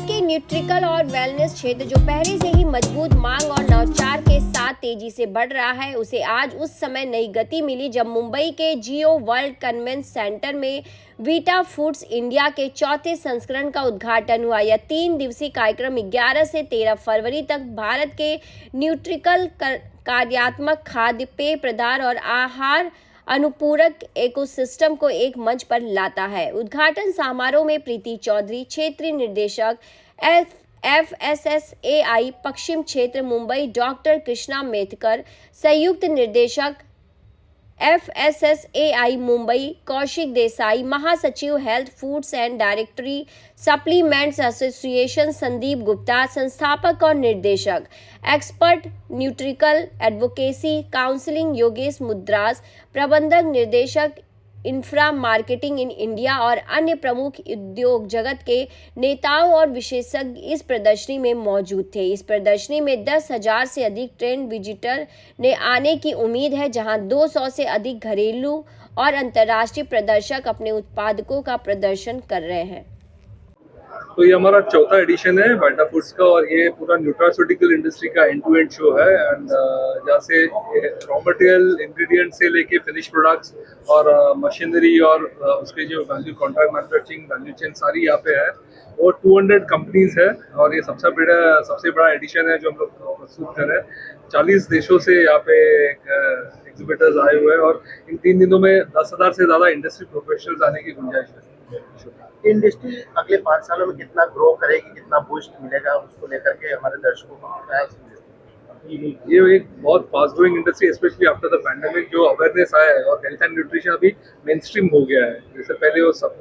के न्यूट्रिकल और वेलनेस क्षेत्र जो पहले से ही मजबूत मांग और नवाचार के साथ तेजी से बढ़ रहा है, उसे आज उस समय नई गति मिली जब मुंबई के जियो वर्ल्ड कन्वेंशन सेंटर में वीटा फूड्स इंडिया के चौथे संस्करण का उद्घाटन हुआ। यह 3 दिवसीय कार्यक्रम 11 से 13 फरवरी तक भारत के न्यूट्रिकल कार्यात्मक खाद्य पेय पदार्थ और आहार अनुपूरक इकोसिस्टम को एक मंच पर लाता है। उद्घाटन समारोह में प्रीति चौधरी, क्षेत्रीय निदेशक FSSAI पश्चिम क्षेत्र मुंबई, डॉक्टर कृष्णा मेथकर, संयुक्त निर्देशक FSSAI मुंबई कौशिक देसाई, महासचिव health foods and directory supplements association Sandeep Gupta, संस्थापक और निर्देशक एक्सपर्ट न्यूट्रिकल एडवोकेसी काउंसिलिंग योगेश मुद्रास, प्रबंधक निर्देशक इंफ्रा मार्केटिंग इन इंडिया और अन्य प्रमुख उद्योग जगत के नेताओं और विशेषज्ञ इस प्रदर्शनी में मौजूद थे। इस प्रदर्शनी में 10,000 से अधिक ट्रेंड विजिटर ने आने की उम्मीद है, जहां 200 से अधिक घरेलू और अंतर्राष्ट्रीय प्रदर्शक अपने उत्पादकों का प्रदर्शन कर रहे हैं। तो ये हमारा चौथा एडिशन है वीटा फूड्स का और ये पूरा न्यूट्रास्यूटिकल इंडस्ट्री का एंड टू एंड शो है। एंड जहाँ से रॉ मटेरियल इंग्रेडिएंट से लेके फिनिश प्रोडक्ट्स और मशीनरी और उसके जो value contract manufacturing value chain सारी यहाँ पे है। और 200 कंपनीज है और ये सबसे बड़ा एडिशन है जो हम लोग प्रस्तुत कर रहे हैं। 40 देशों से यहाँ पे एग्जिबिटर्स आए हुए हैं और इन 3 दिनों में 10,000 से ज़्यादा इंडस्ट्री प्रोफेशनल्स आने की गुंजाइश है। इंडस्ट्री अगले 5 सालों में कितना ग्रो करेगी, कितना बूस्ट मिलेगा, उसको लेकर के हमारे दर्शकों को ये एक बहुत fast growing industry specially after the pandemic जो अवेयरनेस आया है और हेल्थ एंड न्यूट्रिशन अभी मेन स्ट्रीम हो गया है। जैसे पहले वो सब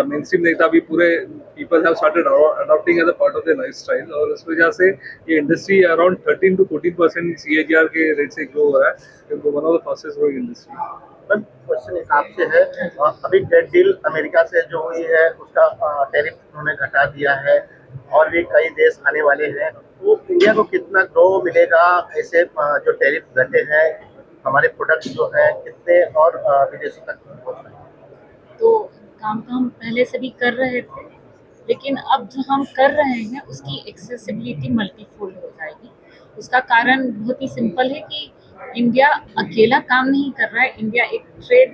मेन स्ट्रीम नहीं था, अभी पूरे people have started adopting as a part of their lifestyle और इस वजह से ये इंडस्ट्री अराउंड 13 to 14% CAGR के रेट से ग्रो हो रहा है। तो one of the fastest growing industry. Question एक आपसे है, अभी ट्रेड डील अमेरिका से जो हुई है उसका टैरिफ उन्होंने घटा दिया है और भी कई देश आने वाले हैं, तो इंडिया को कितना ग्रो मिलेगा ऐसे जो टैरिफ घटे हैं, हमारे प्रोडक्ट्स जो है कितने और विदेशों तक पहुँच रहे हैं? तो काम तो हम पहले से भी कर रहे थे, लेकिन अब जो हम कर रहे हैं उसकी एक्सेसिबिलिटी मल्टीफोल्ड हो जाएगी। उसका कारण बहुत ही सिंपल है कि इंडिया अकेला काम नहीं कर रहा है, इंडिया एक ट्रेड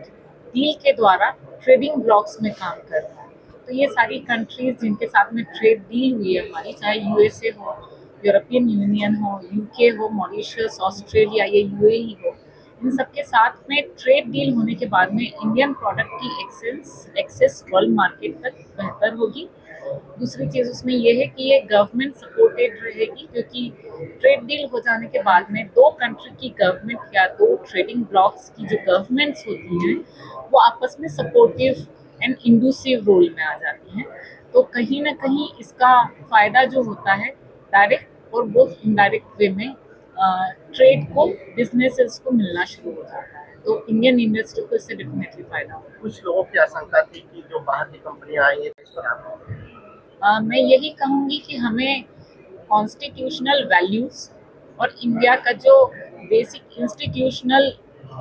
डील के द्वारा ट्रेडिंग ब्लॉक्स में काम कर रहा है। तो ये सारी कंट्रीज जिनके साथ में ट्रेड डील हुई है हमारी, चाहे USA हो, यूरोपियन यूनियन हो, UK हो, मॉरिशस, ऑस्ट्रेलिया या UAE हो, इन सबके साथ में ट्रेड डील होने के बाद में इंडियन प्रोडक्ट की एक्सेस वर्ल्ड मार्केट तक बेहतर होगी। दूसरी चीज़ उसमें यह है कि ये गवर्नमेंट सपोर्टेड रहेगी, क्योंकि ट्रेड डील हो जाने के बाद में 2 कंट्री की गवर्नमेंट या 2 ट्रेडिंग ब्लॉक्स की जो गवर्नमेंट्स होती हैं वो आपस में सपोर्टिव एंड इंक्लूसिव रोल में आ जाती हैं। तो कहीं ना कहीं इसका फ़ायदा जो होता है डायरेक्ट और बहुत इनडायरेक्ट वे में ट्रेड को, बिजनेसेस को मिलना शुरू हो जाता है। तो इंडियन इंडस्ट्री को इससे डेफिनेटली फ़ायदा होगा। कुछ लोगों की आशंका थी कि जो बाहर की कंपनियां आई हैं इस पर मैं यही कहूँगी कि हमें कॉन्स्टिट्यूशनल वैल्यूज़ और इंडिया का जो बेसिक इंस्टीट्यूशनल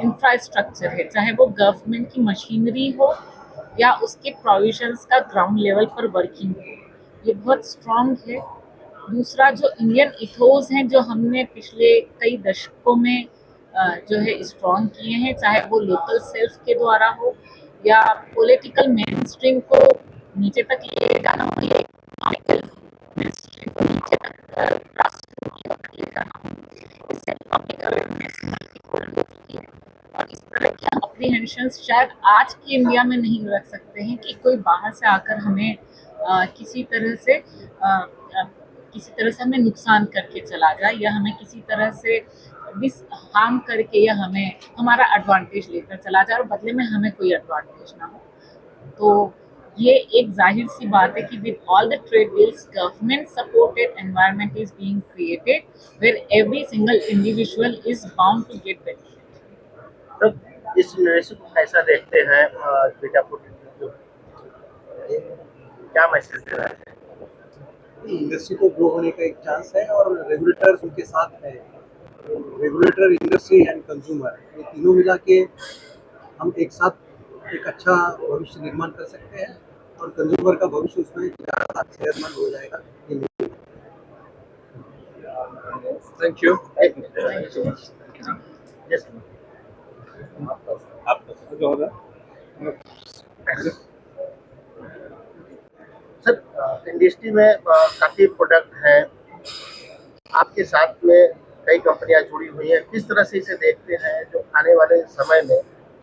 इंफ्रास्ट्रक्चर है, चाहे वो गवर्नमेंट की मशीनरी हो या उसके प्रोविजंस का ग्राउंड लेवल पर वर्किंग हो, ये बहुत स्ट्रॉन्ग है। दूसरा, जो इंडियन इथोस हैं जो हमने पिछले कई दशकों में जो है स्ट्रॉन्ग किए हैं, चाहे वो लोकल सेल्फ के द्वारा हो या पॉलिटिकल मेन स्ट्रीम को नीचे तक ले जाना हो, ये मेन स्ट्रीम को नीचे तक राष्ट्र तक ले जाना हो, इससे पब्लिक अवेयरनेस मल्टीफोल्ड हो चुकी है। और इस तरह के अप्रीहेंशंस शायद आज की इंडिया में नहीं रख सकते हैं कि कोई बाहर से आकर हमें किसी तरह से हमें नुकसान करके चला जाए या हमें किसी तरह से हार्म करके या हमें हमारा एडवांटेज लेकर चला जाए और बदले में हमें कोई एडवांटेज ना हो। तो ये एक जाहिर सी बात है कि with all the trade deals government supported environment is being created where every single individual is bound to get benefit. तो इस निवेश को कैसा देखते हैं वीटा फूड, क्या मैसेज दे रहा है? इंडस्ट्री को ग्रो होने का एक चांस है और रेगुलेटर्स उनके साथ है। रेगुलेटर, इंडस्ट्री एंड कंज्यूमर, ये तीनों मिला के हम एक साथ एक अच्छा भविष्य निर्माण कर सकते हैं और कंज्यूमर का भविष्य उसमें ज़्यादा सेहतमंद हो जाएगा ये नहीं। Thank you. एक मिनट। Yes, सर इंडस्ट्री में काफी प्रोडक्ट हैं, आपके साथ में कई कंपनियां जुड़ी हुई हैं, किस तरह से इसे देखते हैं जो आने वाले समय में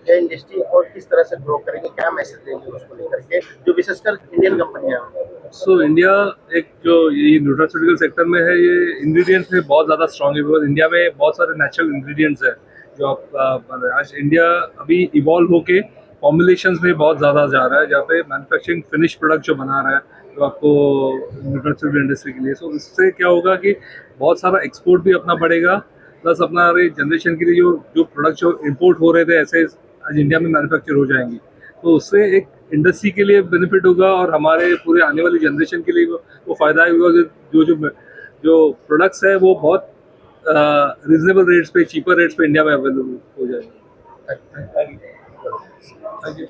ये इंडस्ट्री और किस तरह से ग्रो करेंगे, क्या मैसेज देंगे उसको लेकर के जो विशेषकर इंडियन कंपनियां हैं? सो इंडिया एक जो ये न्यूट्रास्यूटिकल सेक्टर में है, ये इंग्रेडिएंट्स में बहुत ज़्यादा स्ट्रॉन्ग है, बिकॉज इंडिया में बहुत सारे नेचुरल इंग्रेडिएंट्स हैं जो आप आज इंडिया अभी इवॉल्व होके फॉर्मुलेशंस में बहुत ज़्यादा जा रहा है, जहाँ पे मैन्युफैक्चरिंग फिनिश प्रोडक्ट जो बना रहा है जो आपको न्यूट्रास्यूटिकल इंडस्ट्री के लिए। सो इससे क्या होगा कि बहुत सारा एक्सपोर्ट भी अपना बढ़ेगा, प्लस अपना जनरेशन के लिए जो जो प्रोडक्ट जो इम्पोर्ट हो रहे थे ऐसे आज इंडिया में मैन्युफैक्चर हो जाएंगी, तो उससे एक इंडस्ट्री के लिए बेनिफिट होगा और हमारे पूरे आने वाली जनरेशन के लिए वो फ़ायदा है, बिकॉज जो प्रोडक्ट्स है वो बहुत रीजनेबल रेट्स पे, चीपर रेट्स पे इंडिया में अवेलेबल हो जाएंगे। Thank you.